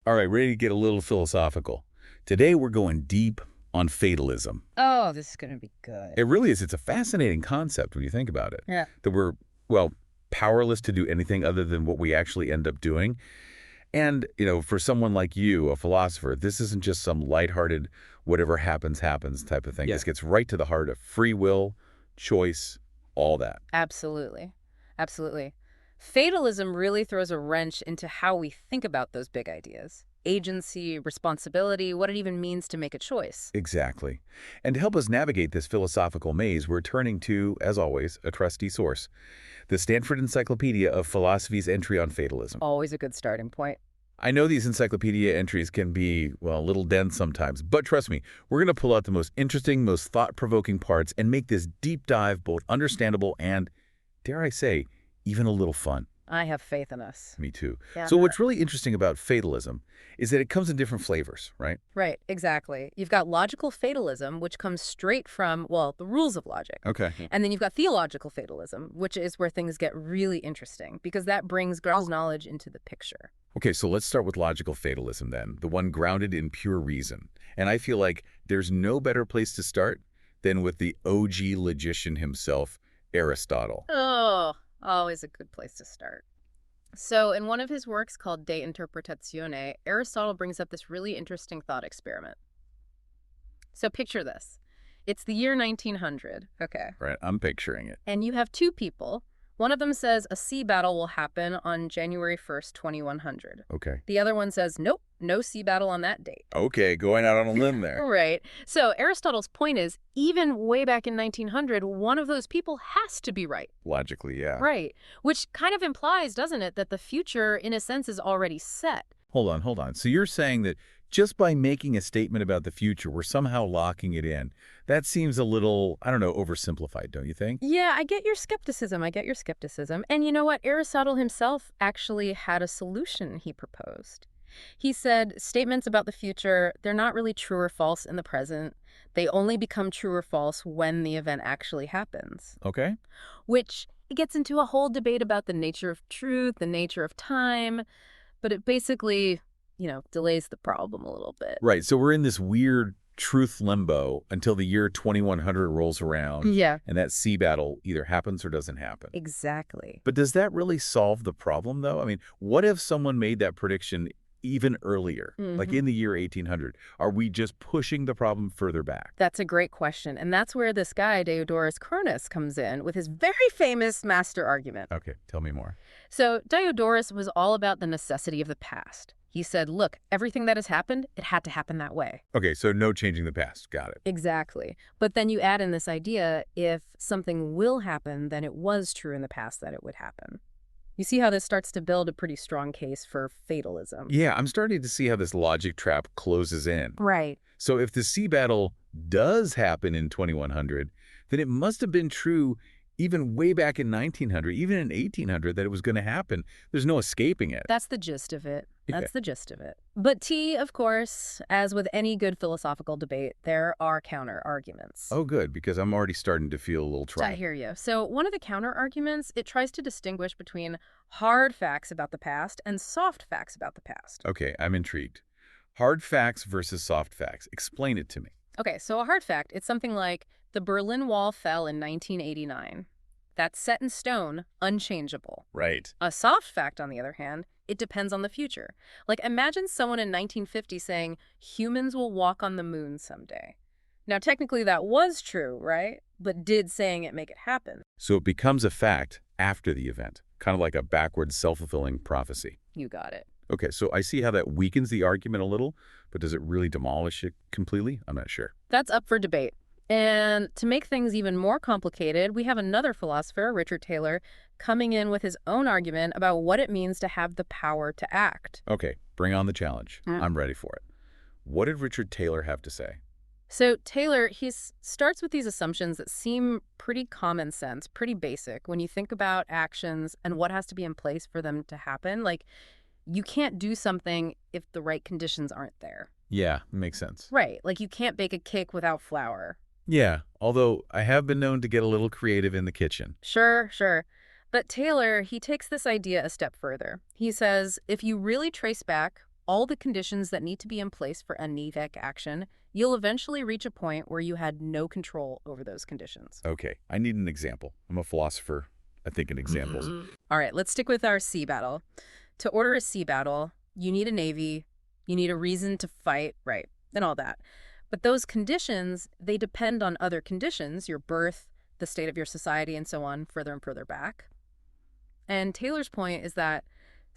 All right, ready to get a little philosophical. Today we're going deep on fatalism. Oh, this is going to be good. It really is. It's a fascinating concept when you think about it. Yeah. That we're, well, powerless to do anything other than what we actually end up doing. And, for someone like you, a philosopher, this isn't just some lighthearted, whatever happens, happens type of thing. Yeah. This gets right to the heart of free will, choice, all that. Absolutely. Absolutely. Fatalism really throws a wrench into how we think about those big ideas. Agency, responsibility, what it even means to make a choice. Exactly. And to help us navigate this philosophical maze, we're turning to, as always, a trusty source, the Stanford Encyclopedia of Philosophy's entry on fatalism. Always a good starting point. I know these encyclopedia entries can be, well, a little dense sometimes, but trust me, we're going to pull out the most interesting, most thought-provoking parts and make this deep dive both understandable and, dare I say, even a little fun. I have faith in us. Me too. Yeah. So what's really interesting about fatalism is that it comes in different flavors, right? Right, exactly. You've got logical fatalism, which comes straight from, well, the rules of logic. Okay. And then you've got theological fatalism, which is where things get really interesting because that brings ground knowledge into the picture. Okay, so let's start with logical fatalism then, the one grounded in pure reason. And I feel like there's no better place to start than with the OG logician himself, Aristotle. Oh, always a good place to start. So in one of his works called De Interpretatione, Aristotle brings up this really interesting thought experiment. So picture this. It's the year 1900, okay? Right, I'm picturing it. And you have two people. One of them says a sea battle will happen on January 1st, 2100. Okay. The other one says, nope, no sea battle on that date. Okay, going out on a limb there. Right. So Aristotle's point is, even way back in 1900, one of those people has to be right. Logically, yeah. Right. Which kind of implies, doesn't it, that the future, in a sense, is already set. Hold on. So you're saying that just by making a statement about the future, we're somehow locking it in. That seems a little, I don't know, oversimplified, don't you think? Yeah, I get your skepticism. And you know what? Aristotle himself actually had a solution he proposed. He said statements about the future, they're not really true or false in the present. They only become true or false when the event actually happens. Okay. Which it gets into a whole debate about the nature of truth, the nature of time, but it basically, delays the problem a little bit. Right, so we're in this weird truth limbo until the year 2100 rolls around. Yeah. And that sea battle either happens or doesn't happen. Exactly. But does that really solve the problem, though? I mean, what if someone made that prediction even earlier, like in the year 1800? Are we just pushing the problem further back? That's a great question. And that's where this guy, Diodorus Cronus, comes in with his very famous master argument. Okay, tell me more. So Diodorus was all about the necessity of the past. He said, look, everything that has happened, it had to happen that way. Okay, so no changing the past. Got it. Exactly. But then you add in this idea, if something will happen, then it was true in the past that it would happen. You see how this starts to build a pretty strong case for fatalism. Yeah, I'm starting to see how this logic trap closes in. Right. So if the sea battle does happen in 2100, then it must have been true even way back in 1900, even in 1800, that it was going to happen. There's no escaping it. That's the gist of it. Yeah. That's the gist of it. But of course, as with any good philosophical debate, there are counter arguments. Oh, good, because I'm already starting to feel a little I trapped. hear you. So one of the counter arguments, it tries to distinguish between hard facts about the past and soft facts about the past. Okay, I'm intrigued. Hard facts versus soft facts. Explain it to me. Okay, so a hard fact, it's something like the Berlin Wall fell in 1989. That's set in stone, unchangeable. Right. A soft fact, on the other hand, it depends on the future. Like, imagine someone in 1950 saying, humans will walk on the moon someday. Now, technically that was true, right? But did saying it make it happen? So it becomes a fact after the event, kind of like a backwards self-fulfilling prophecy. You got it. Okay, so I see how that weakens the argument a little, but does it really demolish it completely? I'm not sure. That's up for debate. And to make things even more complicated, we have another philosopher, Richard Taylor, coming in with his own argument about what it means to have the power to act. Okay, bring on the challenge. I'm ready for it. What did Richard Taylor have to say? So Taylor, he starts with these assumptions that seem pretty common sense, pretty basic when you think about actions and what has to be in place for them to happen. Like, you can't do something if the right conditions aren't there. Yeah, makes sense. Right. Like, you can't bake a cake without flour. Yeah, although I have been known to get a little creative in the kitchen. Sure. But Taylor, he takes this idea a step further. He says, if you really trace back all the conditions that need to be in place for a Nivek action, you'll eventually reach a point where you had no control over those conditions. Okay, I need an example. I'm a philosopher. I think in examples. All right, let's stick with our sea battle. To order a sea battle, you need a navy, you need a reason to fight, right, and all that. But those conditions, they depend on other conditions, your birth, the state of your society, and so on, further and further back. And Taylor's point is that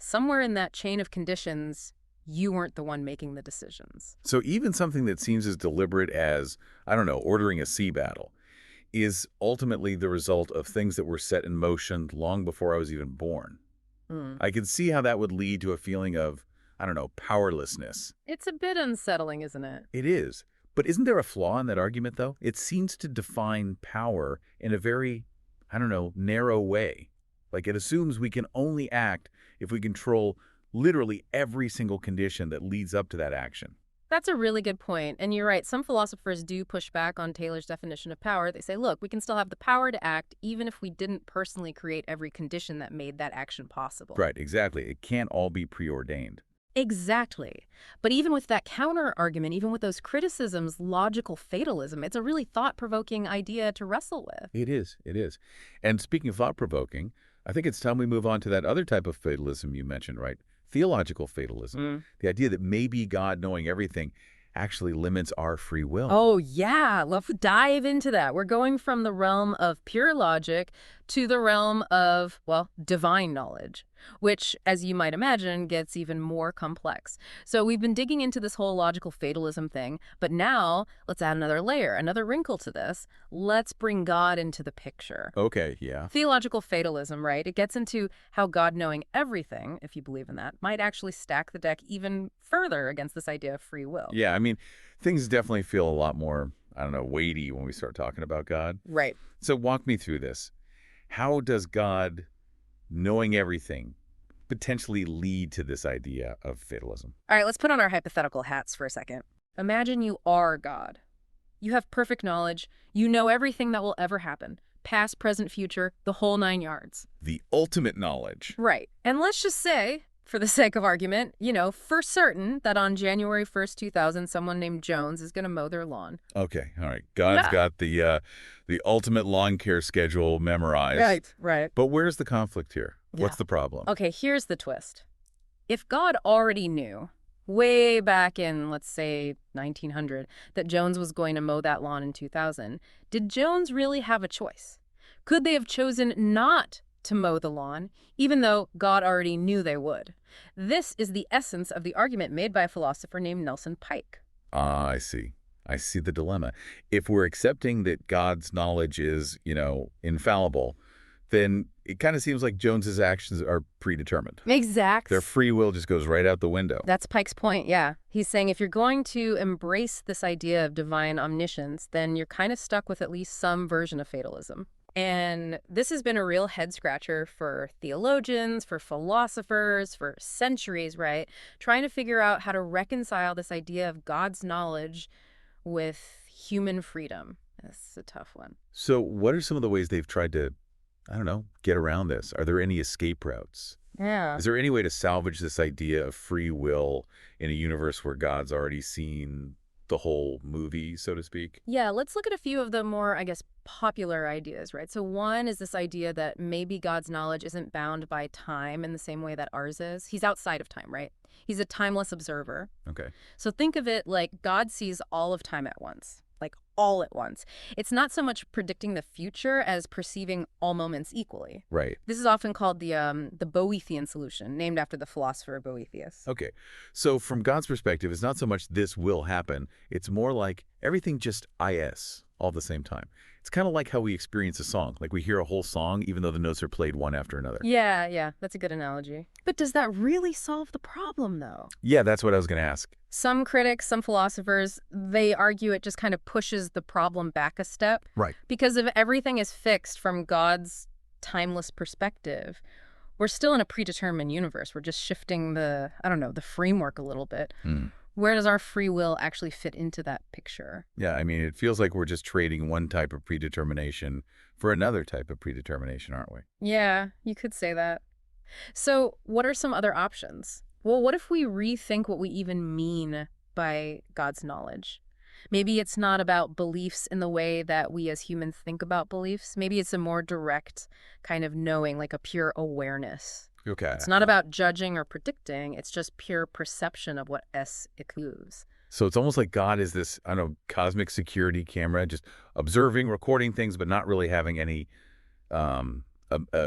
somewhere in that chain of conditions, you weren't the one making the decisions. So even something that seems as deliberate as, I don't know, ordering a sea battle is ultimately the result of things that were set in motion long before I was even born. I could see how that would lead to a feeling of, I don't know, powerlessness. It's a bit unsettling, isn't it? It is. But isn't there a flaw in that argument, though? It seems to define power in a very, I don't know, narrow way. Like it assumes we can only act if we control literally every single condition that leads up to that action. That's a really good point. And you're right, some philosophers do push back on Taylor's definition of power. They say, look, we can still have the power to act even if we didn't personally create every condition that made that action possible. Right, exactly. It can't all be preordained. Exactly. But even with that counter argument, even with those criticisms, logical fatalism, it's a really thought-provoking idea to wrestle with. It is. It is. And speaking of thought-provoking, I think it's time we move on to that other type of fatalism you mentioned, right? Theological fatalism. The idea that maybe God knowing everything actually limits our free will. Oh, yeah. Let's dive into that. We're going from the realm of pure logic to the realm of, well, divine knowledge, which, as you might imagine, gets even more complex. So we've been digging into this whole logical fatalism thing, but now let's add another layer, another wrinkle to this. Let's bring God into the picture. Okay, yeah. Theological fatalism, right? It gets into how God knowing everything, if you believe in that, might actually stack the deck even further against this idea of free will. Yeah, I mean, things definitely feel a lot more, I don't know, weighty when we start talking about God. Right. So walk me through this. How does God knowing everything potentially lead to this idea of fatalism? All right, let's put on our hypothetical hats for a second. Imagine you are God. You have perfect knowledge. You know everything that will ever happen. Past, present, future, the whole 9 yards. The ultimate knowledge. Right. And let's just say, for the sake of argument, you know, for certain that on January 1st, 2000, someone named Jones is going to mow their lawn. Okay, all right. God's got the ultimate lawn care schedule memorized. Right. But where's the conflict here? Yeah. What's the problem? Okay, here's the twist. If God already knew, way back in, let's say, 1900, that Jones was going to mow that lawn in 2000, did Jones really have a choice? Could they have chosen not to mow the lawn, even though God already knew they would? This is the essence of the argument made by a philosopher named Nelson Pike. Ah, I see. I see the dilemma. If we're accepting that God's knowledge is, infallible, then it kind of seems like Jones's actions are predetermined. Exactly. Their free will just goes right out the window. That's Pike's point, yeah. He's saying if you're going to embrace this idea of divine omniscience, then you're kind of stuck with at least some version of fatalism. And this has been a real head-scratcher for theologians, for philosophers, for centuries, right? Trying to figure out how to reconcile this idea of God's knowledge with human freedom. That's a tough one. So what are some of the ways they've tried to, I don't know, get around this? Are there any escape routes? Yeah. Is there any way to salvage this idea of free will in a universe where God's already seen the whole movie, so to speak? Yeah, let's look at a few of the more, I guess, popular ideas, right? So one is this idea that maybe God's knowledge isn't bound by time in the same way that ours is. He's outside of time, right? He's a timeless observer. Okay. So think of it like God sees all of time at once, like all at once. It's not so much predicting the future as perceiving all moments equally. Right. This is often called the Boethian solution, named after the philosopher Boethius. Okay. So from God's perspective, it's not so much this will happen. It's more like everything just is all at the same time. It's kind of like how we experience a song. Like we hear a whole song, even though the notes are played one after another. Yeah, that's a good analogy. But does that really solve the problem, though? Yeah, that's what I was going to ask. Some critics, some philosophers, they argue it just kind of pushes the problem back a step. Right. Because if everything is fixed from God's timeless perspective, we're still in a predetermined universe. We're just shifting the framework a little bit. Where does our free will actually fit into that picture? Yeah, I mean, it feels like we're just trading one type of predetermination for another type of predetermination, aren't we? Yeah, you could say that. So what are some other options? Well, what if we rethink what we even mean by God's knowledge? Maybe it's not about beliefs in the way that we as humans think about beliefs. Maybe it's a more direct kind of knowing, like a pure awareness. Okay. It's not about judging or predicting. It's just pure perception of what S equals. So it's almost like God is this, I don't know, cosmic security camera, just observing, recording things, but not really having any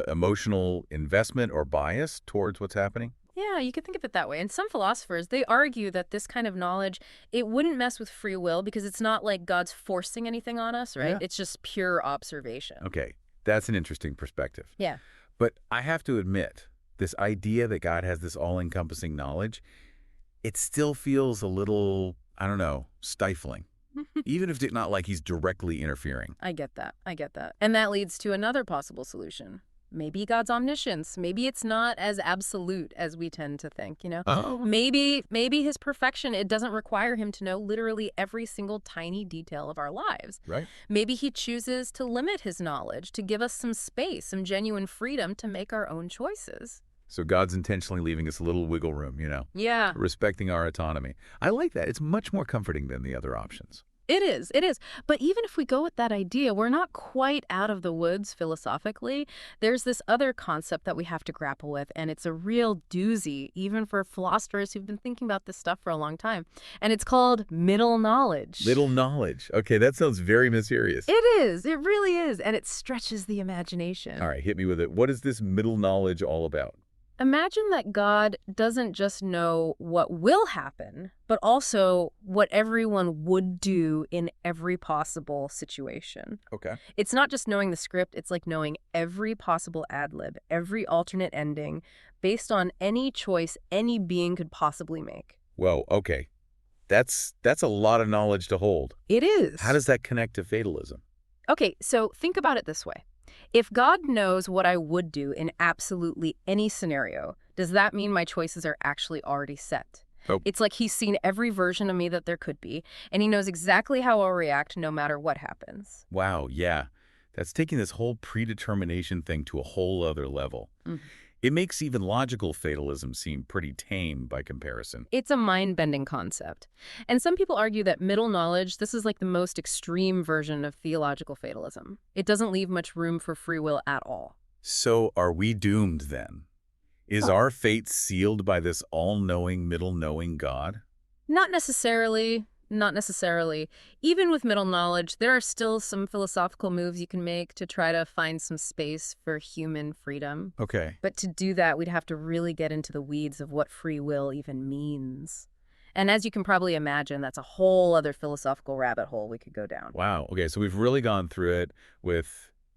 emotional investment or bias towards what's happening. Yeah, you could think of it that way. And some philosophers, they argue that this kind of knowledge, it wouldn't mess with free will because it's not like God's forcing anything on us, right? Yeah. It's just pure observation. Okay, that's an interesting perspective. Yeah. But I have to admit, this idea that God has this all-encompassing knowledge, it still feels a little, I don't know, stifling. Even if it's not like he's directly interfering. I get that. I get that. And that leads to another possible solution. Maybe God's omniscience. Maybe it's not as absolute as we tend to think, you know? Oh. Maybe his perfection, it doesn't require him to know literally every single tiny detail of our lives. Right. Maybe he chooses to limit his knowledge, to give us some space, some genuine freedom to make our own choices. So God's intentionally leaving us a little wiggle room, you know? Yeah. Respecting our autonomy. I like that. It's much more comforting than the other options. It is. It is. But even if we go with that idea, we're not quite out of the woods philosophically. There's this other concept that we have to grapple with, and it's a real doozy, even for philosophers who've been thinking about this stuff for a long time. And it's called middle knowledge. Middle knowledge. Okay, that sounds very mysterious. It is. It really is. And it stretches the imagination. All right, hit me with it. What is this middle knowledge all about? Imagine that God doesn't just know what will happen, but also what everyone would do in every possible situation. Okay. It's not just knowing the script, it's like knowing every possible ad lib, every alternate ending, based on any choice any being could possibly make. Whoa, okay. That's a lot of knowledge to hold. It is. How does that connect to fatalism? Okay, so think about it this way. If God knows what I would do in absolutely any scenario, does that mean my choices are actually already set? Oh. It's like he's seen every version of me that there could be, and he knows exactly how I'll react no matter what happens. Wow, yeah. That's taking this whole predetermination thing to a whole other level. Mm. It makes even logical fatalism seem pretty tame by comparison. It's a mind-bending concept. And some people argue that middle knowledge, this is like the most extreme version of theological fatalism. It doesn't leave much room for free will at all. So are we doomed then? Is our fate sealed by this all-knowing, middle-knowing God? Not necessarily. Not necessarily. Even with middle knowledge, there are still some philosophical moves you can make to try to find some space for human freedom. Okay. But to do that, we'd have to really get into the weeds of what free will even means. And as you can probably imagine, that's a whole other philosophical rabbit hole we could go down. Wow. Okay, so we've really gone through it with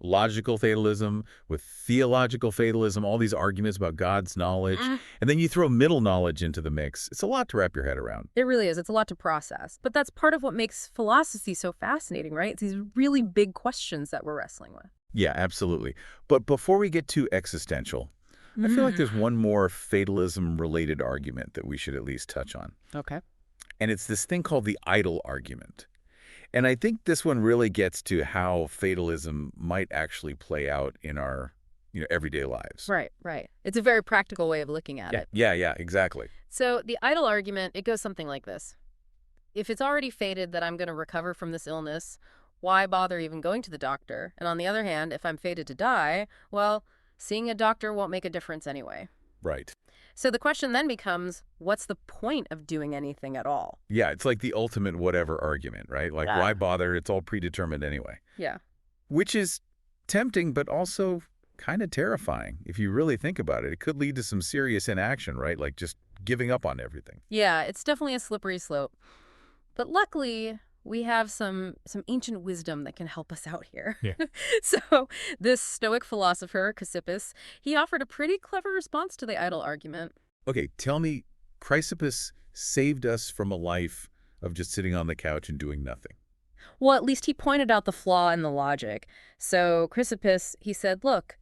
logical fatalism, with theological fatalism, all these arguments about God's knowledge. And then you throw middle knowledge into the mix. It's a lot to wrap your head around. It really is. It's a lot to process. But that's part of what makes philosophy so fascinating, right? It's these really big questions that we're wrestling with. Yeah, absolutely. But before we get too existential, I feel like there's one more fatalism-related argument that we should at least touch on. Okay. And it's this thing called the idol argument. And I think this one really gets to how fatalism might actually play out in our, everyday lives. Right, right. It's a very practical way of looking at it. Yeah, exactly. So the idol argument, it goes something like this. If it's already fated that I'm going to recover from this illness, why bother even going to the doctor? And on the other hand, if I'm fated to die, well, seeing a doctor won't make a difference anyway. Right. So the question then becomes, what's the point of doing anything at all? Yeah, it's like the ultimate whatever argument, right? Like, why bother? It's all predetermined anyway. Yeah. Which is tempting, but also kind of terrifying. If you really think about it, it could lead to some serious inaction, right? Like just giving up on everything. Yeah, it's definitely a slippery slope. But luckily, we have some ancient wisdom that can help us out here. Yeah. So this Stoic philosopher, Chrysippus, he offered a pretty clever response to the idol argument. Okay, tell me, Chrysippus saved us from a life of just sitting on the couch and doing nothing. Well, at least he pointed out the flaw in the logic. So Chrysippus, he said, look,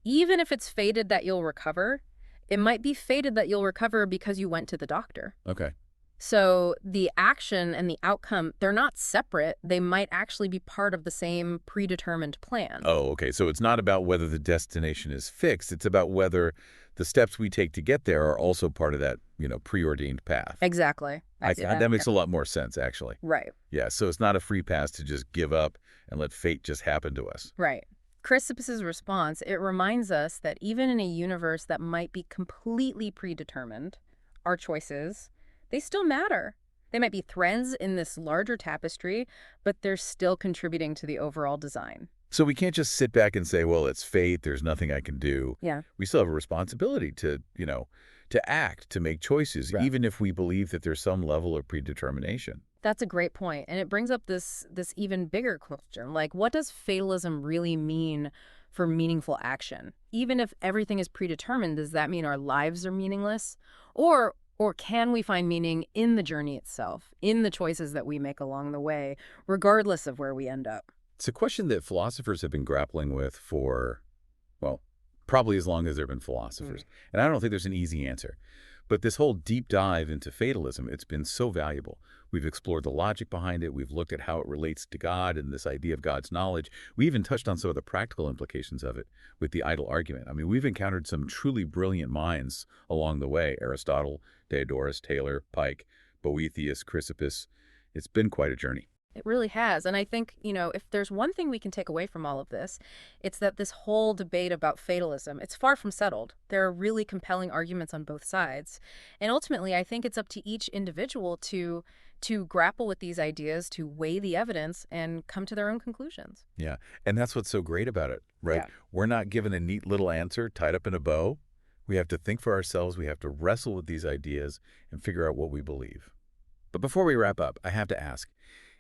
even if it's fated that you'll recover, it might be fated that you'll recover because you went to the doctor. Okay. So the action and the outcome, they're not separate. They might actually be part of the same predetermined plan. Oh, okay. So it's not about whether the destination is fixed. It's about whether the steps we take to get there are also part of that, preordained path. Exactly. I see that. That Yeah. makes a lot more sense, actually. Right. Yeah, so it's not a free pass to just give up and let fate just happen to us. Right. Chrysippus's response, it reminds us that even in a universe that might be completely predetermined, our choices, they still matter. They might be threads in this larger tapestry, but they're still contributing to the overall design. So we can't just sit back and say, well, it's fate, there's nothing I can do. Yeah. We still have a responsibility to act, to make choices, Right. even if we believe that there's some level of predetermination. That's a great point, and it brings up this even bigger question. Like, what does fatalism really mean for meaningful action? Even if everything is predetermined, does that mean our lives are meaningless? Or can we find meaning in the journey itself, in the choices that we make along the way, regardless of where we end up? It's a question that philosophers have been grappling with for, well, probably as long as there have been philosophers. And I don't think there's an easy answer. But this whole deep dive into fatalism, it's been so valuable. We've explored the logic behind it. We've looked at how it relates to God and this idea of God's knowledge. We even touched on some of the practical implications of it with the idol argument. I mean, we've encountered some truly brilliant minds along the way. Aristotle, Diodorus, Taylor, Pike, Boethius, Chrysippus. It's been quite a journey. It really has. And I think, if there's one thing we can take away from all of this, it's that this whole debate about fatalism, it's far from settled. There are really compelling arguments on both sides. And ultimately, I think it's up to each individual to grapple with these ideas, to weigh the evidence and come to their own conclusions. Yeah, and that's what's so great about it, right? Yeah. We're not given a neat little answer tied up in a bow. We have to think for ourselves. We have to wrestle with these ideas and figure out what we believe. But before we wrap up, I have to ask,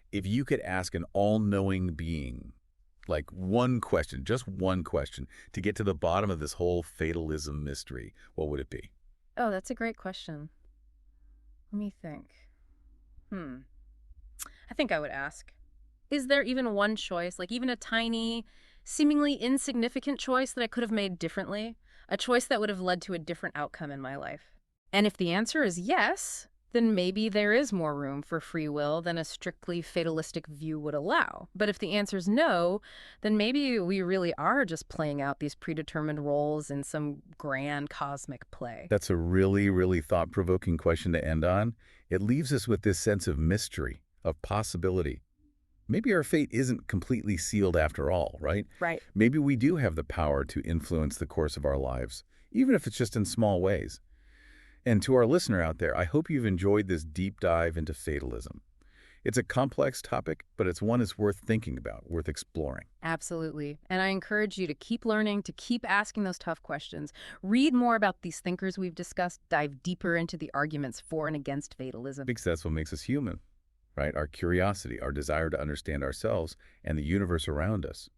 if you could ask an all-knowing being, like one question, just one question, to get to the bottom of this whole fatalism mystery, what would it be? Oh, that's a great question. Let me think. I think I would ask, is there even one choice, like even a tiny, seemingly insignificant choice that I could have made differently? A choice that would have led to a different outcome in my life? And if the answer is yes, then maybe there is more room for free will than a strictly fatalistic view would allow. But if the answer is no, then maybe we really are just playing out these predetermined roles in some grand cosmic play. That's a really, really thought-provoking question to end on. It leaves us with this sense of mystery, of possibility. Maybe our fate isn't completely sealed after all, right? Right. Maybe we do have the power to influence the course of our lives, even if it's just in small ways. And to our listener out there, I hope you've enjoyed this deep dive into fatalism. It's a complex topic, but it's one that's worth thinking about, worth exploring. Absolutely. And I encourage you to keep learning, to keep asking those tough questions. Read more about these thinkers we've discussed, dive deeper into the arguments for and against fatalism. Because that's what makes us human, right? Our curiosity, our desire to understand ourselves and the universe around us.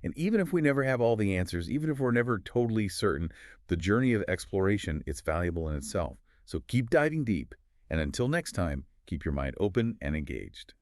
And even if we never have all the answers, even if we're never totally certain, the journey of exploration, it's valuable in itself. So keep diving deep. And until next time, keep your mind open and engaged.